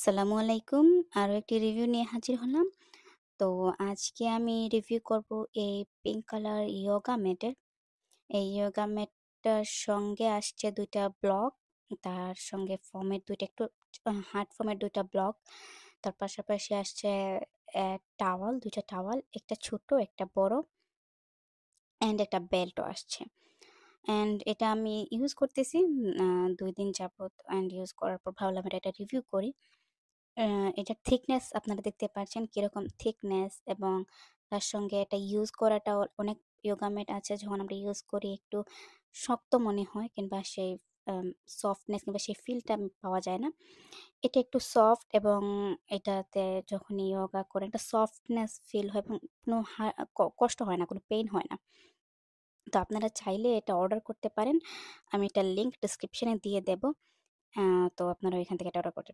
আসসালামু আলাইকুম। আরো একটি রিভিউ নিয়ে হাজির হলাম। তো আজকে আমি রিভিউ করব এই পিঙ্ক কালার ইয়োগা ম্যাটের। এই ইয়োগা ম্যাটটার সঙ্গে আসছে ২ টা ব্লক, তার সঙ্গে ফোমের ২ টা একটু হার্ড ফোমের ২ টা ব্লক। তার পাশাপাশি আসছে টাওয়াল, ২ টা টাওয়াল, একটা ছোট একটা বড় অ্যান্ড একটা বেল্টও আসছে। অ্যান্ড এটা আমি ইউজ করতেছি ২ দিন যাবত অ্যান্ড ইউজ করার পর ভাবলাম এটা রিভিউ করি। এটার থিকনেস আপনারা দেখতে পাচ্ছেন কিরকম থিকনেস, এবং তার সঙ্গে এটা ইউজ করাটাও অনেক ইয়োগা ম্যাট আছে যখন আমরা ইউজ করি একটু শক্ত মনে হয়, কিংবা সেই সফটনেস কিংবা সেই ফিলটা পাওয়া যায় না। এটা একটু সফট, এবং এটাতে যখন ইয়োগা করে একটা সফটনেস ফিল হয় এবং কোনো কষ্ট হয় না, কোনো পেইন হয় না। তো আপনারা চাইলে এটা অর্ডার করতে পারেন। আমি এটার লিঙ্ক ডিসক্রিপশনে দিয়ে দেব। তো আপনারা এখান থেকে এটা অর্ডার করতে